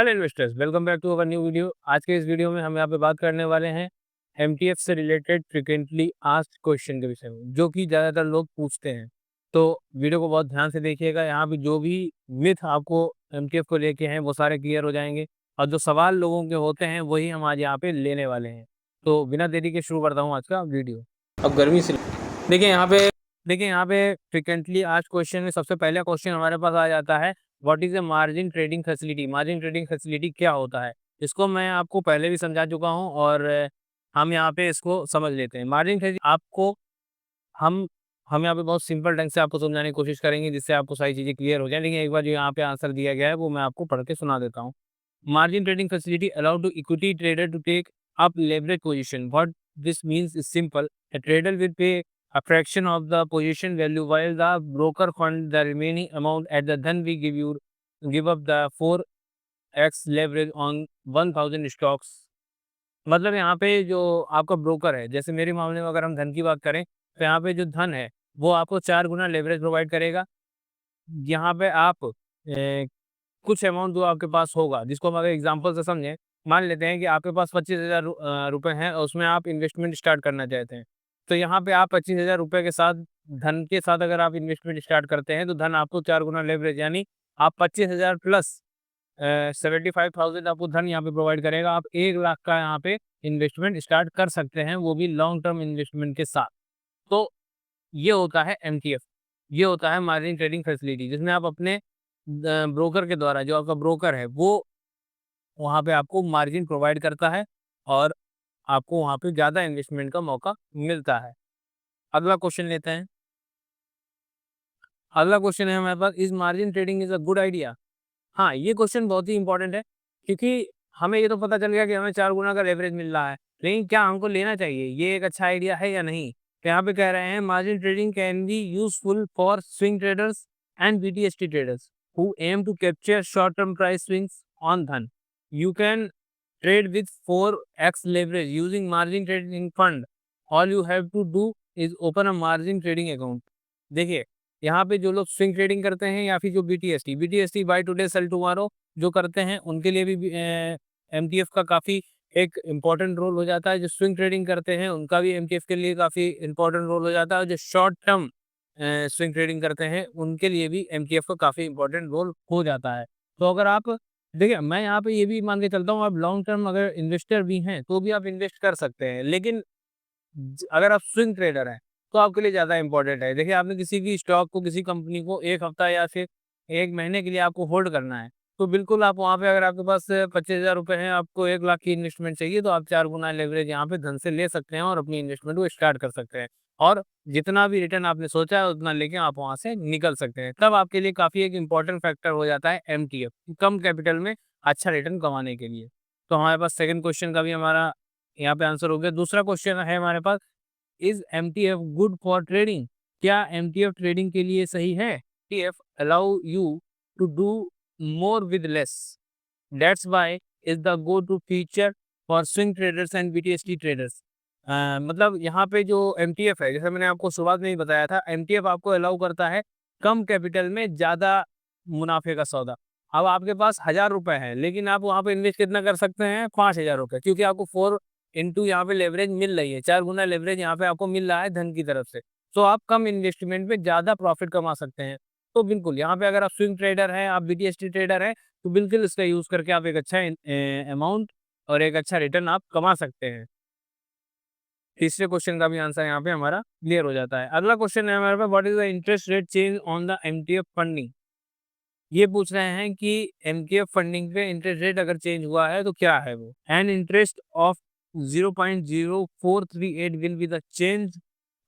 Hello investors, welcome back to our new video. आज के इस वीडियो में हम यहाँ पे बात करने वाले हैं एमटीएफ से रिलेटेड फ्रिक्वेंटली आस्क्ड क्वेश्चन के विषय में, जो कि ज़्यादातर लोग पूछते हैं। तो वीडियो को बहुत ध्यान से देखिएगा। यहाँ पे जो भी मिथ आपको एमटीएफ को लेके हैं वो सारे क्लियर हो जाएंगे, और जो सवाल लोगों के होते हैं वही हम आज यहाँ पे लेने वाले हैं। तो बिना देरी के शुरू करता हूँ आज का वीडियो। अब गर्मी से देखिए यहाँ पे फ्रिक्वेंटली आस्क्ड क्वेश्चन में सबसे पहला क्वेश्चन हमारे पास आ जाता है, what is a margin trading facility. Margin trading facility क्या होता है, इसको मैं आपको पहले भी समझा चुका हूं, और हम यहाँ पे इसको समझ लेते हैं। मार्जिन ट्रेडिंग आपको हम हम यहाँ पे बहुत सिंपल ढंग से आपको समझाने की कोशिश करेंगे, जिससे आपको सारी चीज़ें क्लियर हो जाए। लेकिन एक बार जो यहाँ पे आंसर दिया गया है वो मैं आपको पढ़ के सुना देता हूँ। Margin trading facility allow to equity trader to take up leverage position. What this means is simple. A trader will pay a fraction of the position value while the broker fund the remaining amount at the then we give up the 4x leverage on 1000 stocks. मतलब यहाँ पे जो आपका broker है, जैसे मेरे मामले में अगर हम धन की बात करें, तो यहाँ पे जो धन है वो आपको 4 गुना लेवरेज प्रोवाइड करेगा। यहाँ पे आप कुछ अमाउंट जो आपके पास होगा, जिसको हम अगर एग्जांपल से समझें, मान लेते हैं कि आपके पास 25,000 रुपए हैं और उसमें आप इन्वेस्टमेंट स्टार्ट करना चाहते हैं। तो यहाँ पे आप 25,000 रुपए के साथ, धन के साथ अगर आप इन्वेस्टमेंट स्टार्ट करते हैं, तो धन आपको 4 गुना लेवरेज, यानी आप 25,000 प्लस 75,000 आपको धन यहाँ पे प्रोवाइड करेगा। आप 1 लाख का यहाँ पे इन्वेस्टमेंट स्टार्ट कर सकते हैं, वो भी लॉन्ग टर्म इन्वेस्टमेंट के साथ। तो ये होता है एमटीएफ, ये होता है मार्जिन ट्रेडिंग फैसिलिटी, जिसमें आप अपने ब्रोकर के द्वारा, जो आपका ब्रोकर है वो वहाँ पे आपको मार्जिन प्रोवाइड करता है, और आपको वहाँ पे ज़्यादा इन्वेस्टमेंट का मौका मिलता है। अगला क्वेश्चन लेते हैं। अगला क्वेश्चन है हमारे पास, is margin trading is a good idea. हाँ, ये क्वेश्चन बहुत ही इंपॉर्टेंट है, क्योंकि हमें ये तो पता चल गया कि हमें 4 गुना का लेवरेज मिल रहा है, लेकिन क्या हमको लेना चाहिए, ये एक अच्छा आइडिया है या नहीं। तो यहाँ पे कह रहे हैं, margin trading can be useful for swing traders and BTST traders who aim to capture short term price swings on Dhan. You can trade with 4x leverage using margin trading fund. All you have to do is open a margin trading account. देखिए, यहाँ पे जो लोग swing trading करते हैं, या फिर जो BTST buy today sell tomorrow जो करते हैं, उनके लिए भी एमटीएफ का काफ़ी एक इम्पोर्टेंट रोल हो जाता है। जो स्विंग ट्रेडिंग करते हैं उनका भी एमटीएफ के लिए काफ़ी इम्पोर्टेंट रोल हो जाता है, और जो शॉर्ट टर्म स्विंग ट्रेडिंग करते हैं उनके लिए भी एमटीएफ का काफ़ी इम्पोर्टेंट रोल हो जाता है। तो अगर आप देखिए, मैं यहाँ पे ये भी मान के चलता हूँ, आप लॉन्ग टर्म अगर इन्वेस्टर भी हैं तो भी आप इन्वेस्ट कर सकते हैं, लेकिन अगर आप स्विंग ट्रेडर हैं तो आपके लिए ज़्यादा इंपॉर्टेंट है। देखिए, आपने किसी भी स्टॉक को, किसी कंपनी को 1 हफ्ता या फिर 1 महीने के लिए आपको होल्ड करना है, तो बिल्कुल आप वहाँ पे, अगर आपके पास 25,000 रुपये हैं, आपको 1 लाख की इन्वेस्टमेंट चाहिए, तो आप 4 गुना लेवरेज यहाँ पे धन से ले सकते हैं और अपनी इन्वेस्टमेंट को स्टार्ट कर सकते हैं, और जितना भी रिटर्न आपने सोचा है उतना लेके आप वहाँ से निकल सकते हैं। तब आपके लिए काफ़ी एक इंपॉर्टेंट फैक्टर हो जाता है एमटीएफ, कम कैपिटल में अच्छा रिटर्न कमाने के लिए। तो हमारे पास सेकंड क्वेश्चन का भी हमारा यहाँ पे आंसर हो गया। दूसरा क्वेश्चन है हमारे पास, is MTF good for trading. क्या एमटीएफ ट्रेडिंग के लिए सही है। MTF allow you to do more with less, that's why is the go to feature for swing traders and BTST traders. मतलब यहाँ पे जो एमटीएफ है, जैसे मैंने आपको शुरुआत में ही बताया था, एमटीएफ आपको अलाउ करता है कम कैपिटल में ज़्यादा मुनाफे का सौदा। अब आपके पास 1,000 रुपए है, लेकिन आप वहाँ पे इन्वेस्ट कितना कर सकते हैं, 5,000 रुपए, क्योंकि आपको 4 यहाँ पे लेवरेज मिल रही है, 4 गुना लेवरेज यहाँ पे आपको मिल रहा है धन की तरफ से। तो आप कम इन्वेस्टमेंट में ज़्यादा प्रॉफिट कमा सकते हैं। तो बिल्कुल यहाँ पे अगर आप स्विंग ट्रेडर हैं, आप बीटीएसटी ट्रेडर हैं, तो बिल्कुल इसका यूज़ करके आप एक अच्छा अमाउंट और एक अच्छा रिटर्न आप कमा सकते हैं। तीसरे क्वेश्चन का भी आंसर यहाँ पे हमारा क्लियर हो जाता है। अगला क्वेश्चन है हमारे पास, what is the interest rate change on the MTF funding. ये पूछ रहे हैं कि एमटीएफ फंडिंग पे इंटरेस्ट रेट अगर चेंज हुआ है तो क्या है वो। An interest of 0.0438 will be the change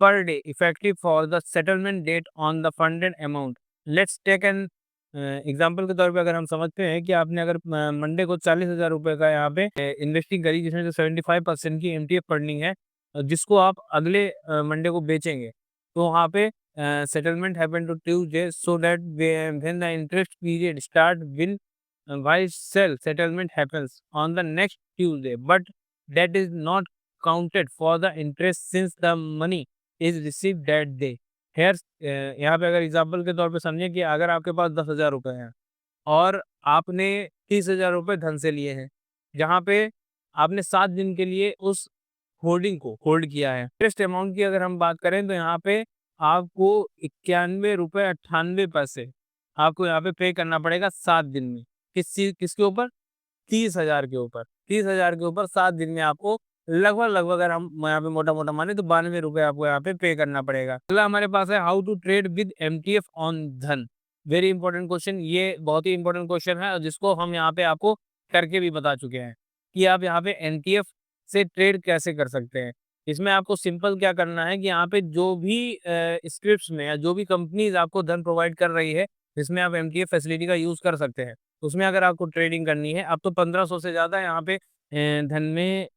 per day effective for the settlement date on the funded amount. Let's take an example के तौर पे अगर हम समझते हैं कि आपने अगर मंडे को 40,000 रुपए का यहाँ पे इन्वेस्टिंग करी, जिसमें से 75% की एमटीएफ फंडिंग है, जिसको आप अगले मंडे को बेचेंगे, तो वहाँ पे settlement happen to Tuesday, so that when the interest period start will while sell settlement happens on the next Tuesday, but that is not counted for the interest since the money is received that day. Here यहाँ पे अगर example के तौर पे समझे कि अगर आपके पास 10,000 रुपए हैं और आपने 30,000 रुपए धन से लिए हैं, जहाँ पे आपने 7 दिन के लिए उस होल्डिंग को होल्ड किया है। इंटरेस्ट अमाउंट की अगर हम बात करें तो यहाँ पे आपको 91 रुपए 98 पैसे आपको यहाँ पे पे करना पड़ेगा 7 दिन में। किसके ऊपर? 30,000 के ऊपर। 30,000 के ऊपर 7 दिन में आपको लगभग अगर हम यहाँ पे मोटा-मोटा माने तो 92 रुपए आपको यहाँ पे करना पड़ेगा। अगला हमारे पास है how to trade with MTF on Dhan. Very important question, ये बहुत ही इंपॉर्टेंट क्वेश्चन है और जिसको हम यहाँ पे आपको करके भी बता चुके हैं कि आप यहाँ पे एमटीएफ से ट्रेड कैसे कर सकते हैं। इसमें आपको सिंपल क्या करना है कि यहाँ पे जो भी स्क्रिप्ट्स में या जो भी कंपनीज आपको धन प्रोवाइड कर रही है, जिसमें आप एमटीएफ फैसिलिटी का यूज़ कर सकते हैं। उसमें अगर आपको ट्रेडिंग करनी है, अब तो 1500 से ज़्यादा यहाँ पे धन में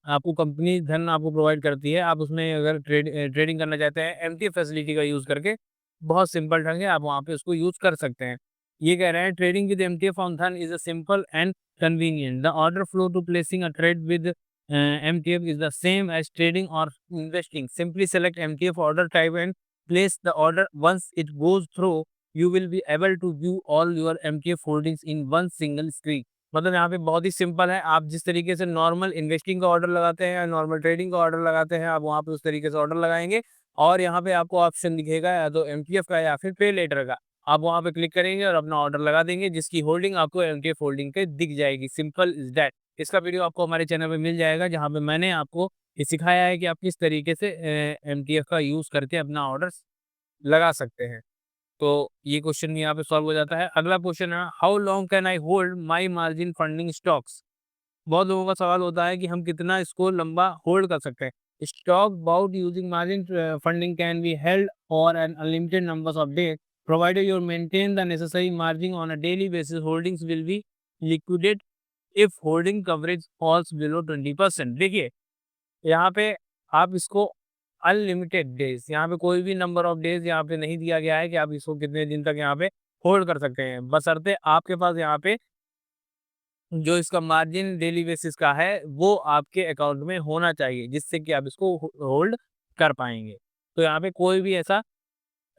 आपको कंपनी धन आपको प्रोवाइड करती है। आप उसमें अगर ट्रेडिंग करना चाहते हैं एमटीएफ फैसिलिटी का यूज़ करके, बहुत सिंपल ढंग है, आप वहाँ पे उसको यूज़ कर सकते हैं। ये कह रहे हैं trading with MTF on Dhan is a simple and convenient. The order flow to placing a trade with MTF is the same as trading or investing. Simply select MTF order type and place the order. Once it goes through, you will be able to view all your MTF holdings in one single screen. मतलब यहाँ पे बहुत ही simple है। आप जिस तरीके से normal investing का ऑर्डर लगाते हैं या नॉर्मल ट्रेडिंग का ऑर्डर लगाते हैं, आप वहाँ पे उस तरीके से ऑर्डर लगाएंगे और यहाँ पे आपको ऑप्शन दिखेगा या तो MTF का या फिर पे लेटर का। आप वहाँ पे क्लिक करेंगे और अपना ऑर्डर लगा देंगे, जिसकी होल्डिंग आपको MTF होल्डिंग पे दिख जाएगी। Simple is that. इसका वीडियो आपको हमारे चैनल पे मिल जाएगा, जहाँ पे मैंने आपको ये सिखाया है कि आप किस तरीके से एमटीएफ का यूज़ करके अपना ऑर्डर्स लगा सकते हैं। तो ये क्वेश्चन भी यहाँ पे सॉल्व हो जाता है। अगला क्वेश्चन है how long can I hold my margin funding stocks. बहुत लोगों का सवाल होता है कि हम कितना इसको लंबा होल्ड कर सकते हैं। Stock bought using margin funding can be held for an unlimited numbers of days provided you maintain the necessary margin on a daily basis. Holdings will be liquidated if holding coverage falls below 20%। देखिए यहाँ पे आप इसको unlimited days, यहाँ पे कोई भी number of days यहाँ पे नहीं दिया गया है कि आप इसको कितने दिन तक यहाँ पे होल्ड कर सकते हैं, बशर्ते आपके पास यहाँ पे जो इसका मार्जिन डेली बेसिस का है वो आपके अकाउंट में होना चाहिए, जिससे कि आप इसको होल्ड कर पाएंगे। तो यहाँ पे कोई भी ऐसा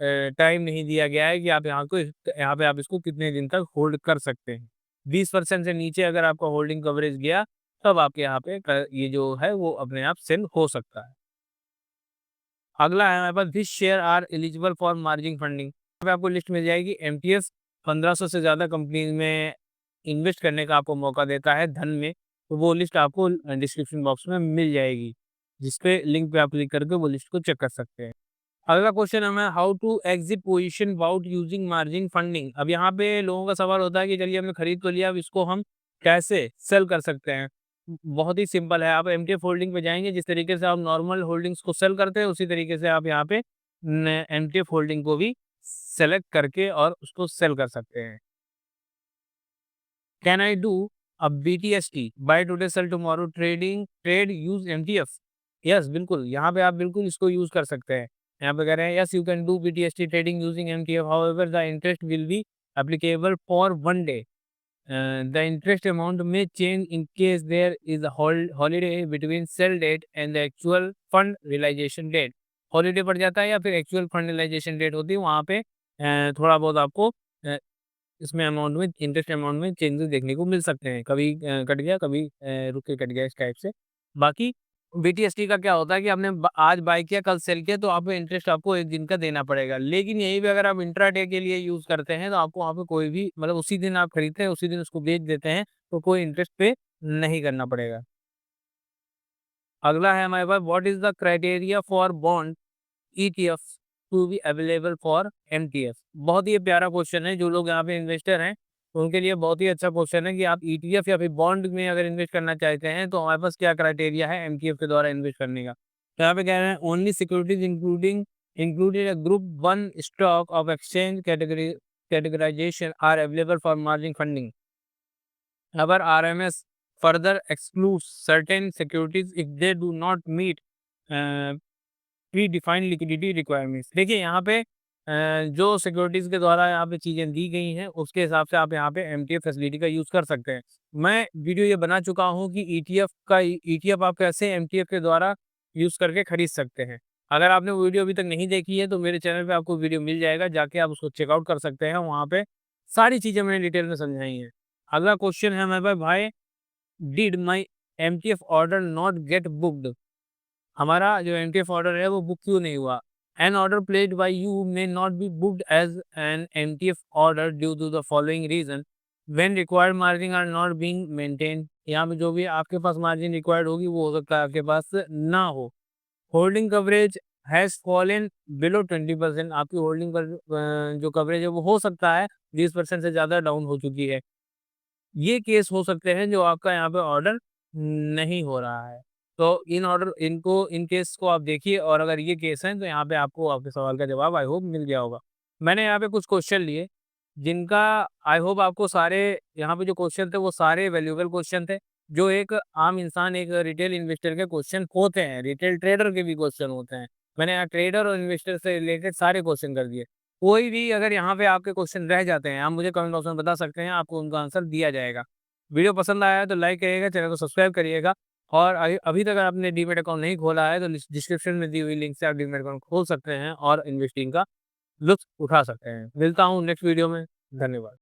टाइम नहीं दिया गया है कि आप यहाँ पे आप इसको कितने दिन तक होल्ड कर सकते हैं। 20% से नीचे अगर आपका होल्डिंग कवरेज गया, तब आपके यहाँ पे ये जो है वो अपने आप सेल हो सकता है। अगला है हमारे पास which share are eligible for margin funding. यहाँ पे आपको लिस्ट मिल जाएगी। MTF 1500 से ज़्यादा कंपनीज में इन्वेस्ट करने का आपको मौका देता है धन में, तो वो लिस्ट आपको डिस्क्रिप्शन बॉक्स में मिल जाएगी, जिसपे लिंक पे आप क्लिक करके वो लिस्ट को चेक कर सकते हैं। अगला क्वेश्चन हमें how to exit position without using margin funding. अब यहाँ पे लोगों का सवाल होता है कि चलिए हमने खरीद तो लिया, अब इसको हम कैसे सेल कर सकते हैं। बहुत ही सिंपल है, आप एमटीएफ होल्डिंग पे जाएंगे, जिस तरीके से आप नॉर्मल होल्डिंग्स को सेल करते हैं उसी तरीके से आप यहाँ पे एमटीएफ होल्डिंग को भी सेलेक्ट करके और उसको सेल कर सकते हैं। Can I do a BTST buy today sell tomorrow trade use MTF। Yes बिल्कुल, यहाँ पे आप बिल्कुल इसको यूज कर सकते हैं। यहाँ पे कह रहे हैं yes you can do BTST trading using MTF, however the interest will be applicable for 1 day। The interest amount may change in case there is a holiday between sell date and the actual fund realization date। Holiday पड़ जाता है या फिर actual fund realisation date होती है, वहाँ पे थोड़ा बहुत आपको इसमें अमाउंट में इंटरेस्ट अमाउंट में चेंजेस देखने को मिल सकते हैं। कभी कट गया, कभी रुक के कट गया, इस टाइप से। बाकी BTST का क्या होता है कि आपने आज बाय किया कल सेल किया, तो आपको इंटरेस्ट आपको 1 दिन का देना पड़ेगा। लेकिन यही भी अगर आप इंट्राडे के लिए यूज़ करते हैं, तो आपको वहाँ पे कोई भी मतलब उसी दिन आप खरीदते हैं उसी दिन उसको बेच देते हैं, तो कोई इंटरेस्ट पे नहीं करना पड़ेगा। अगला है हमारे पास what is the criteria for bond ETF to be available for MTF। बहुत ही प्यारा क्वेश्चन है, जो लोग यहाँ पे इन्वेस्टर हैं उनके लिए बहुत ही अच्छा क्वेश्चन है कि आप ETF या फिर बॉन्ड में अगर इन्वेस्ट करना चाहते हैं, तो हमारे पास क्या क्राइटेरिया है MTF के द्वारा इन्वेस्ट करने का। तो यहाँ पे कह रहे हैं only securities included a group 1 stock of exchange categorization are available for margin funding. Our RMS further excludes certain securities if they do not meet pre defined liquidity requirements. देखिए यहाँ पे जो सिक्योरिटीज़ के द्वारा यहाँ पे चीज़ें दी गई हैं, उसके हिसाब से आप यहाँ पे MTF फैसिलिटी का यूज़ कर सकते हैं। मैं वीडियो ये बना चुका हूँ कि ETF आप कैसे MTF के द्वारा यूज़ करके खरीद सकते हैं। अगर आपने वो वीडियो अभी तक नहीं देखी है, तो मेरे चैनल पे आपको वीडियो मिल जाएगा, जाके आप उसको चेकआउट कर सकते हैं। वहाँ पे सारी चीज़ें मैंने डिटेल में समझाई हैं। अगला क्वेश्चन है हमारे पास, भाई did my MTF order not gate booked? हमारा जो एमटीएफ ऑर्डर है वो बुक क्यों नहीं हुआ? An order placed by you may not be booked as an MTF order due to the following reason. When required margin are not being maintain. यहाँ पे जो भी आपके पास मार्जिन रिक्वायर्ड होगी वो हो सकता है आपके पास ना हो। Holding coverage has fallen below 20%। आपकी होल्डिंग पर जो कवरेज है वो हो सकता है 20% से ज़्यादा डाउन हो चुकी है। ये केस हो सकते हैं जो आपका यहाँ पे ऑर्डर नहीं हो रहा है। तो इन केस को आप देखिए, और अगर ये केस हैं तो यहाँ पे आपको आपके सवाल का जवाब आई होप मिल गया होगा। मैंने यहाँ पे कुछ क्वेश्चन लिए जिनका आई होप आपको सारे, यहाँ पे जो क्वेश्चन थे वो सारे वैल्यूएबल क्वेश्चन थे, जो एक आम इंसान, एक रिटेल इन्वेस्टर के क्वेश्चन होते हैं, रिटेल ट्रेडर के भी क्वेश्चन होते हैं। मैंने यहाँ ट्रेडर और इन्वेस्टर से रिलेटेड सारे क्वेश्चन कर दिए। कोई भी अगर यहाँ पे आपके क्वेश्चन रह जाते हैं, आप मुझे कमेंट बॉक्स में बता सकते हैं, आपको उनका आंसर दिया जाएगा। वीडियो पसंद आया है तो लाइक करिएगा, चैनल को सब्सक्राइब करिएगा, और अभी अभी तक आपने डीमैट अकाउंट नहीं खोला है तो डिस्क्रिप्शन में दी हुई लिंक से आप डीमैट अकाउंट खोल सकते हैं और इन्वेस्टिंग का लुत्फ उठा सकते हैं। मिलता हूँ नेक्स्ट वीडियो में। धन्यवाद।